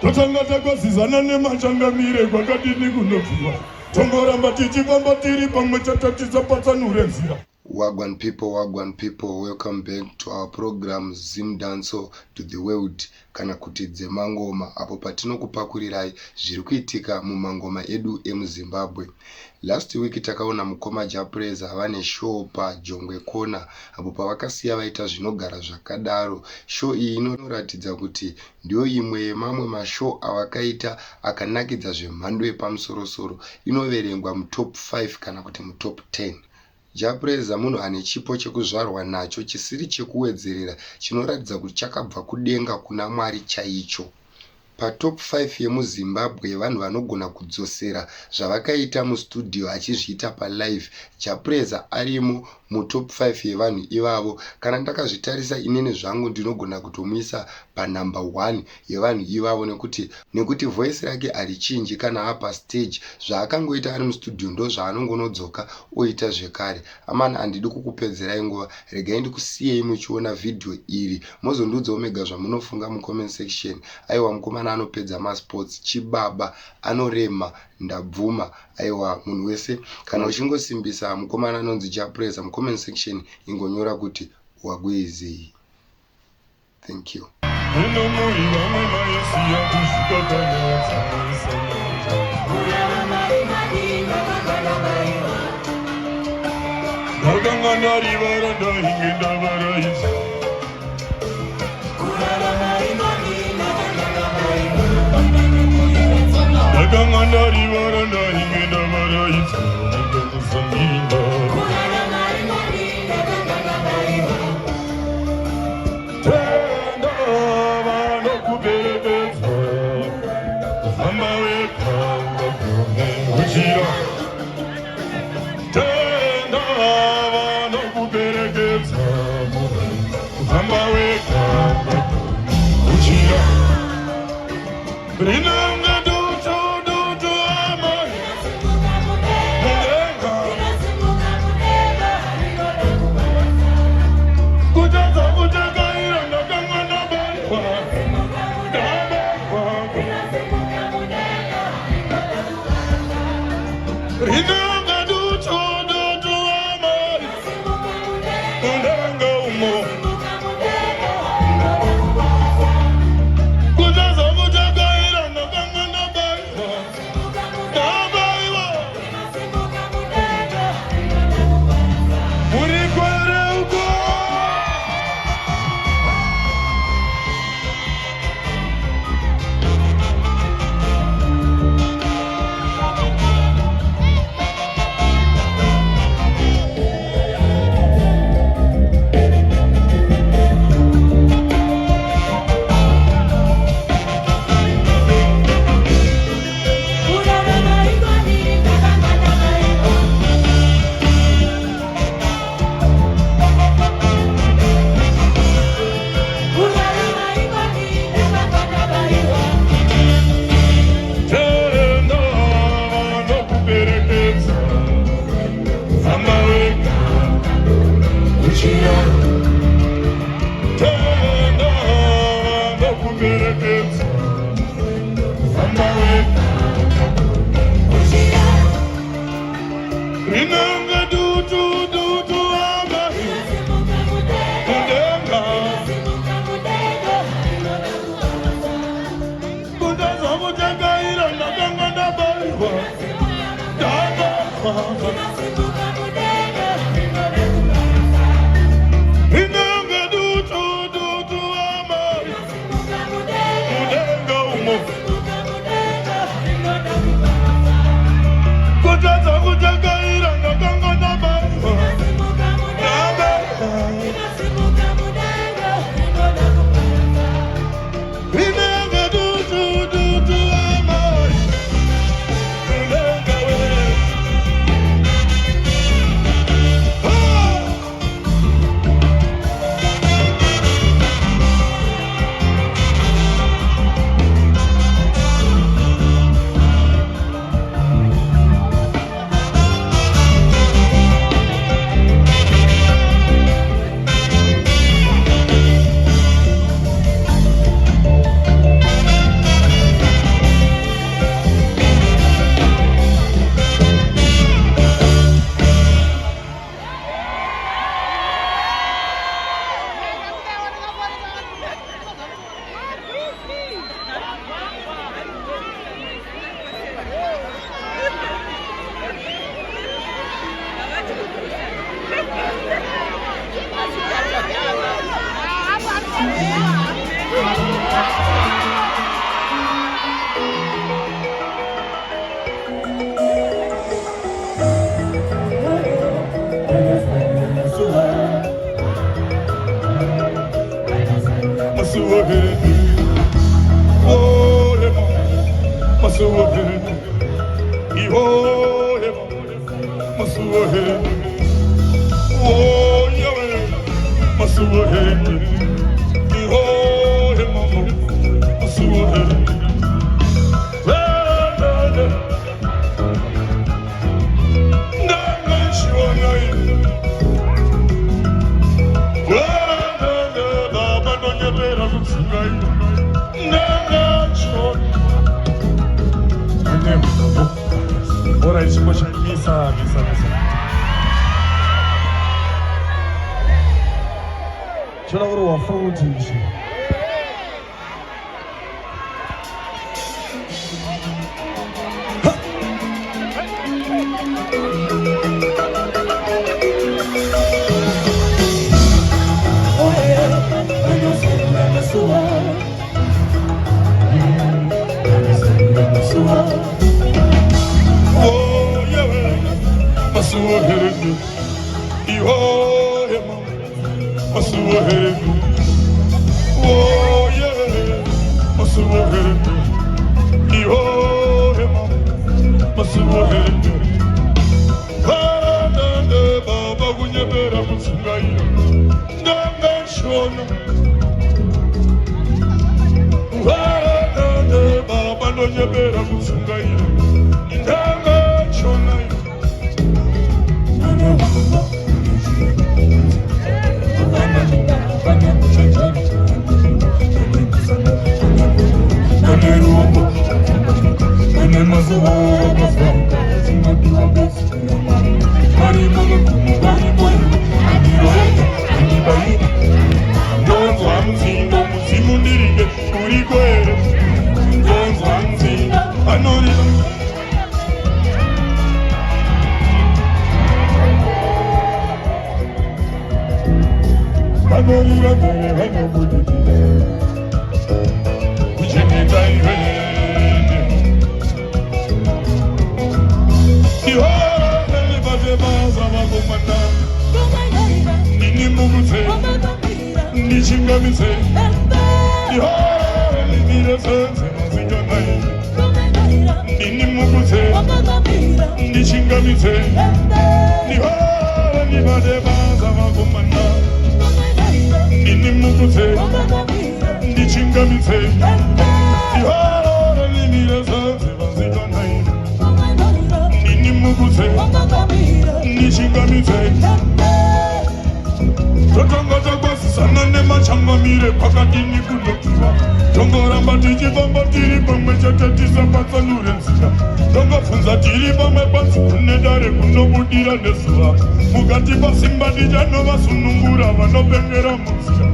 Totanga takwasizana nemachangamire kwakadini kunobviwa. Tongoramba tichifamba tiri pamwe chete tisapatsanure nzira. Wagwan people, welcome back to our program Zim Danso to the World, kana kuti dzemangoma, apo patinokupakurirai zviri kuitika mumangoma edu emuZimbabwe. Last week takaona mukoma Japreza vane show pa Jongwe Kona, apo pavakasiya vaita zvinogara zvakadaro. Show iyi inoratidza kuti ndiyo imwe yemamwe mashow avakaita akanakidza zvemhando yepamusoro-soro, inoverengwa mutop 5 kana kuti mutop 10. Japreza munhu ane chipo chekuzvarwa nacho chisiri chekuwedzerera, chinoratidza kuti chakabva kudenga kuna Mwari chaicho. Patop 5 yemuZimbabwe vanhu vanogona kudzosera zvavakaita mustudio achizviita palive, Japreza arimo mutop 5 yevanhu ivavo. Kana ndakazvitarisa inene zvangu ndinogona kutomuisa panumber 1 yevanhu ivavo, nekuti voice rake harichinji kana apa stage. Zvaakangoita ari mustudio ndo zvaanongonodzoka oita zvekare. Amana, handidi kukupedzerai nguva, regai ndikusiyei muchiona video iri, mozondiudzawo mega zvamunofunga mucomment section. Aiwa, mukomana anopedza masports, chibaba, anorema, ndabvuma. Aiwa, munhu wese kana uchingosimbisa mukomana anonzi Japreza mucomment section, ingonyora kuti wagwezei. Thank you. masuhereni. Oh, Ema, masuhereni. Oh, Ema, masuhereni. Oh, Yahweh, masuhereni. Oh, Ema, masuhereni. Ora isso poxa missa. 전화로 와 프로그램 주시. Masuhereni, oh Ema, masuhereni, oh yeah, masuhereni, oh Ema, masuhereni. Nande baba kunyebera kusungai, nande shona. Nande baba kunyebera kusungai, nande shona. Mugati basimba dijano basunungura vanopengera musika.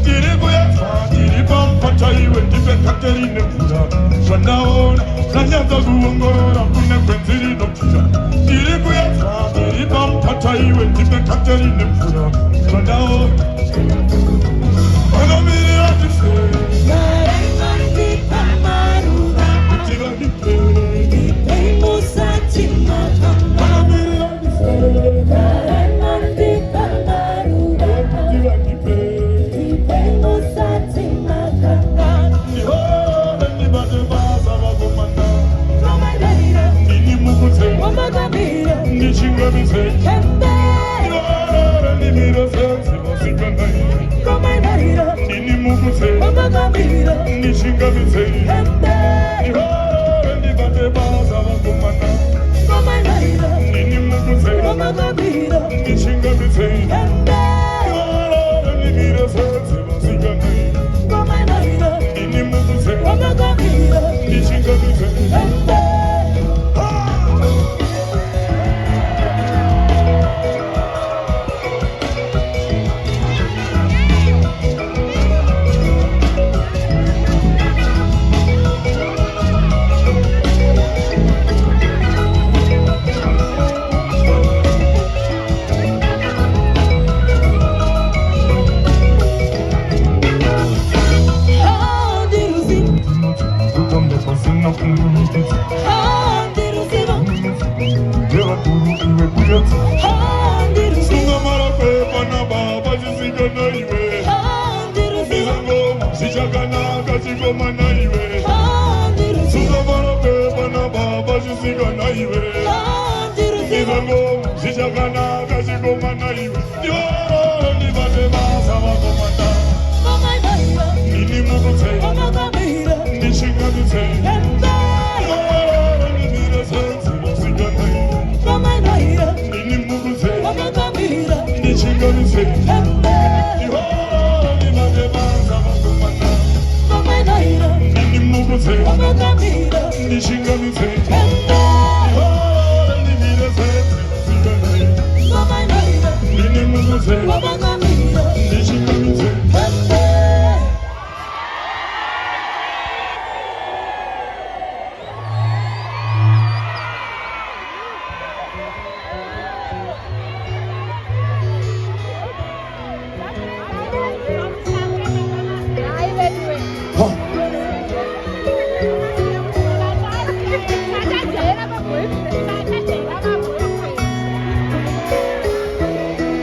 Tiri kuyatwa, tiri pampata iwe tipe katerine kuda. Zvanaona, zanyaza kuongorora kune kwenziri nopfuta. Tiri kuyatwa, tiri pampata iwe tipe katerine kuda. Zvanaona, vanomiri atife. Singa mara pe pana baba jisiga na iwe. Singa ngoma, komana iwe Suzabarabe bana baba jisigana iwe Izango zichagana kazikomana iwe Yo ni bate basa wakomana Nini mukute Nishinga dute Yo ni mire sensi Sigana iwe Nini mukute Nishinga dute Yo ni bate basa wakomana Nini mukute Nishinga dute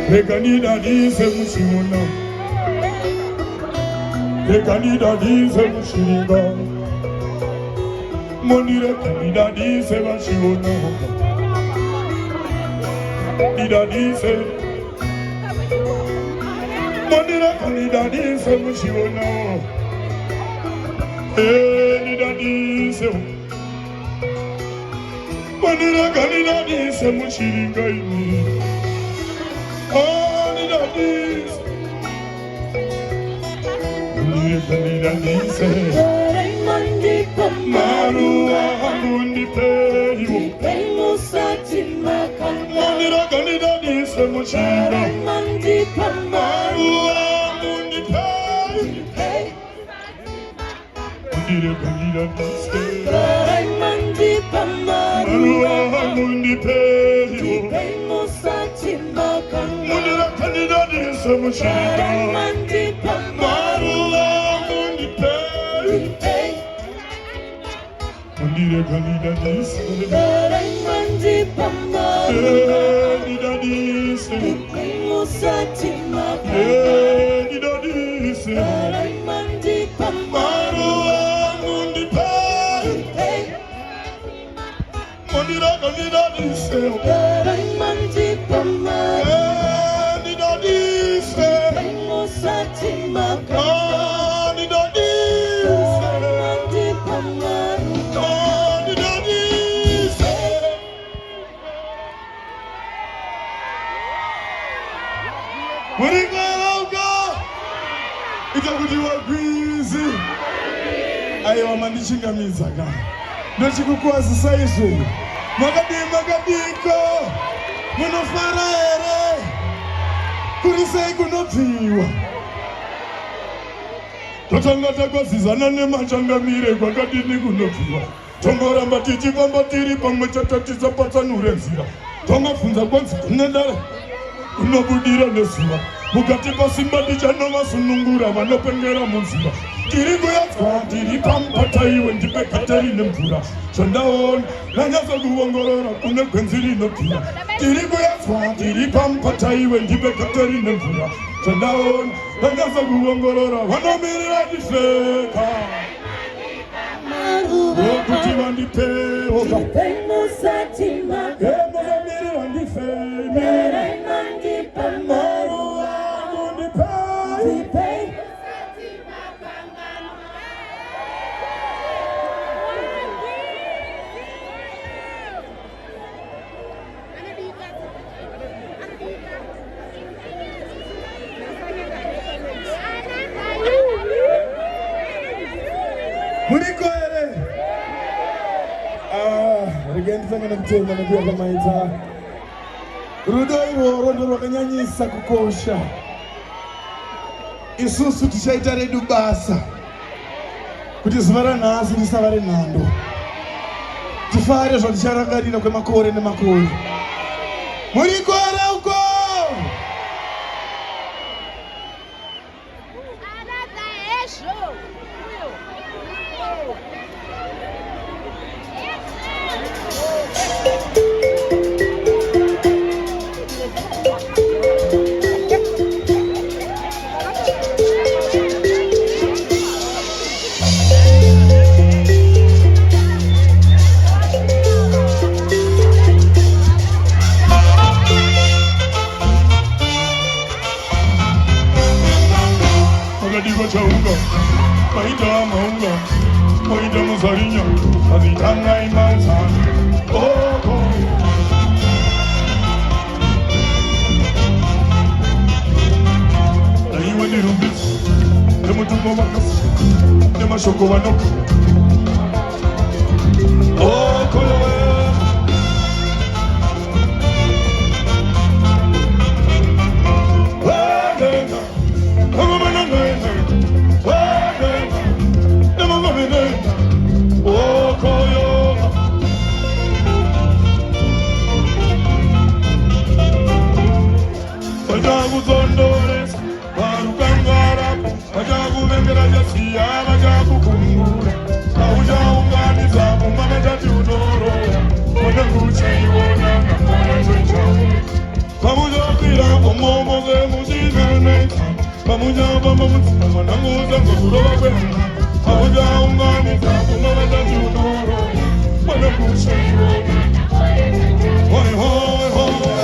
Rekanida dise mushimona Rekanida dise mushiringa Moni rekanida dise mashimona Ida dise Moni rekanida dise mushimona Ida dise Moni rekanida dise mushiringa ini Oh, ni dadis, ni dadis. Maru amundi peyu, peyu satima kan. Ni dadis mushira. Maru amundi peyu, ni dadis. Maru amundi peyu, peyu satima kan. Mundira kandida disa mushira Marula mundipe Mundira kandida disa Kandida disa Kandida disa Marula mundipe Mundira kandida disa Ayo mandishingamiza ka ndochikukwazisa izvo makadiko munofara here kuri sei kunobviwa totanga takwazizana nemachangamire kwakadini kunobviwa tongoramba tichifamba tiri pamwe chatatisa patsanure nzira tongabvunza kwanzi kunedare kunobudira nezuva mukati pasimba tichanovasunungura vanopengera munzira tiri kuyadzwa tiri pampata iwe ndipe kateri nemvura zvandaona nanyatsa kuongorora kune gwenzi rinobvira tiri kuyadzwa tiri pampata iwe ndipe kateri nemvura zvandaona nanyatsa kuongorora vanomirira ndifeka kuti vandipewo vanomirira ndifeme Ndifanga mtema nakuya pamaita rudo irworwo ndo rwakanyanyisa kukosha isusu tichaita redu basa kuti zuva ranhasi risava renhando tifare zvaticharangarira kwemakore nemakore muri kore uko mashoko vanoku okoyowe Vajaguzondores, varukangara, vajaguvengerajasia, vajagukungura, vaujaunganiza mumamajati unoro, vajakuchaiona namoya chechamu, vamujakwira omomoge muzinaneka, vamujabamba mutima mananguza ngurova kwena, vaujaunganiza mumamajati unoro, vajakuchaiona namoya chechamu. Hoi hoi hoi hoi.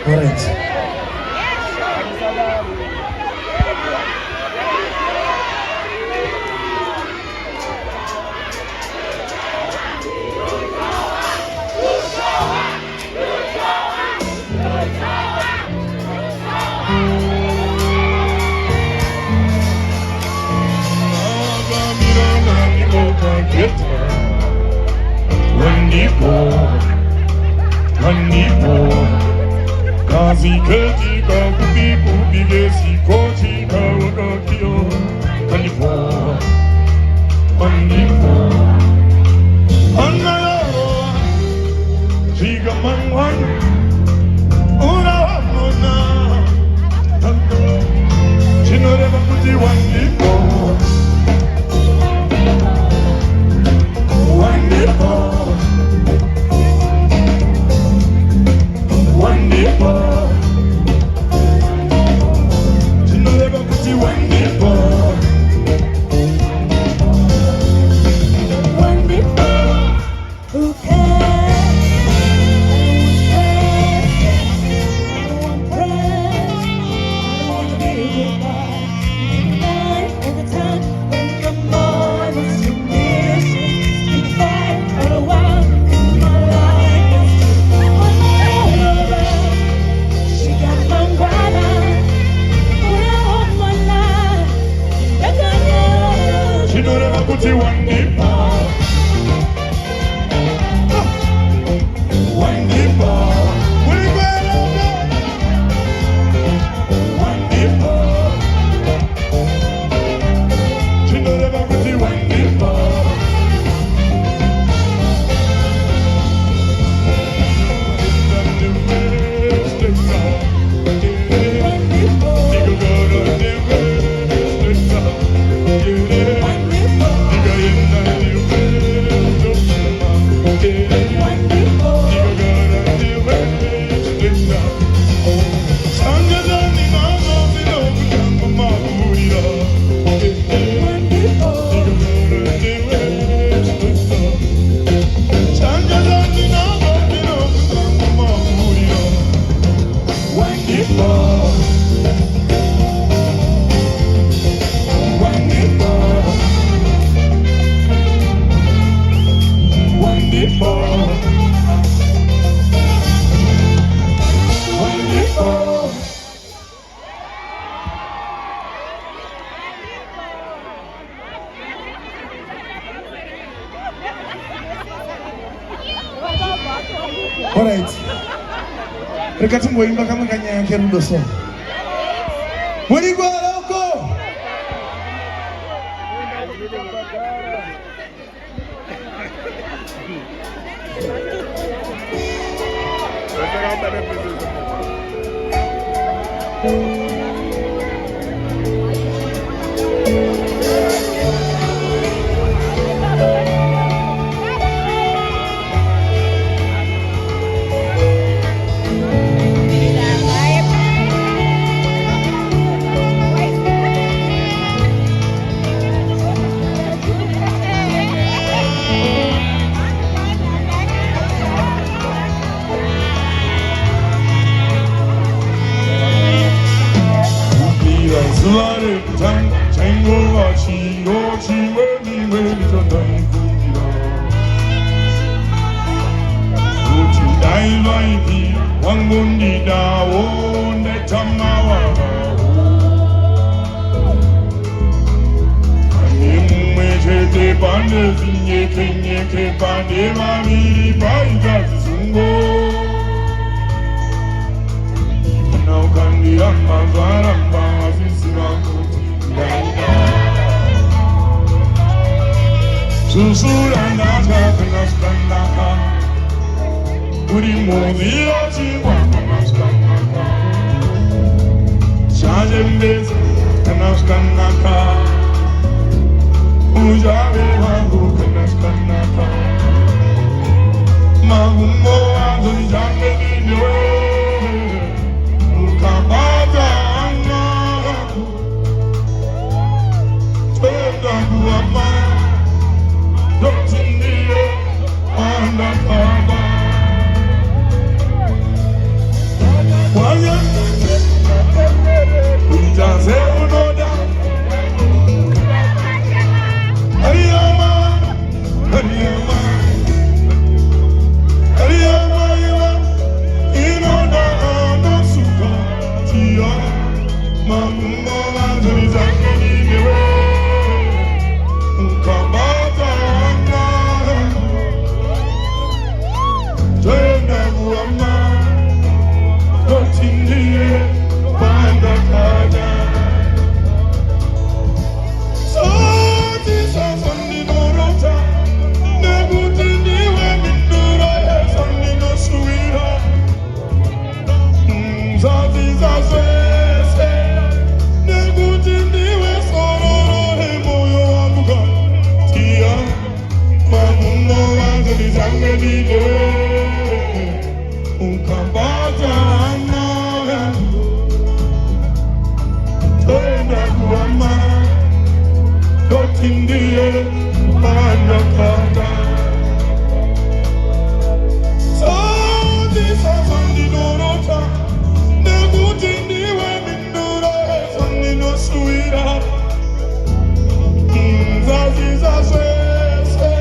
Correct. wonderful. Kazi ketika kupi gesi kochika wakakio. Wonderful, wonderful. Anayaro, chiga manwan, unahamona. Chinore bakuti wonderful, wonderful. Wonderful, you know never put you wonderful, wonderful. Who cares? I don't want praise. I don't want to be goodbye. Night and the time when the morning's too near. Keep fighting for a while in my life. She got my brother. you know never put you wonderful, wonderful. All right. Rekati mwoimba kama kanya kerudo so. Muri kwa loko. mandakana sandisazandidorota nekuti ndiwe mindura ezandinosuwira nzazizazvese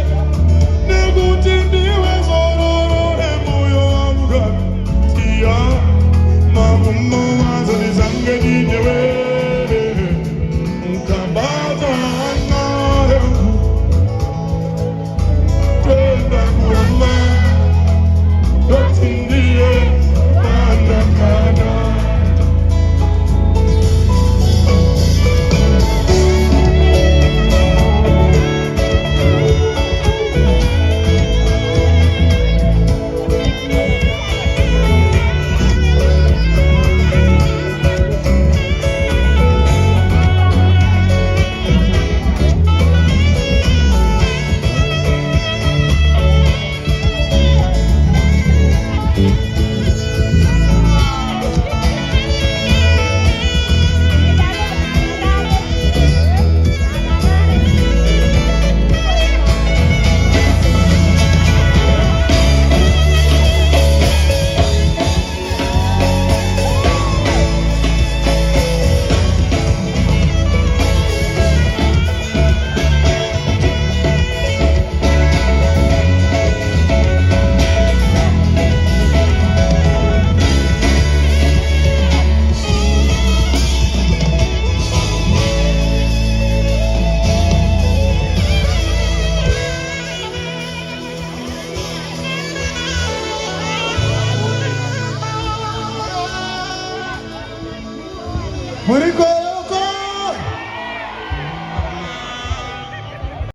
nekuti ndiwe zororo remoyo wangu tiya magumo mazalizange dinewe mukabata ana yangu twenda kurama doti ndiye mandakana Muriko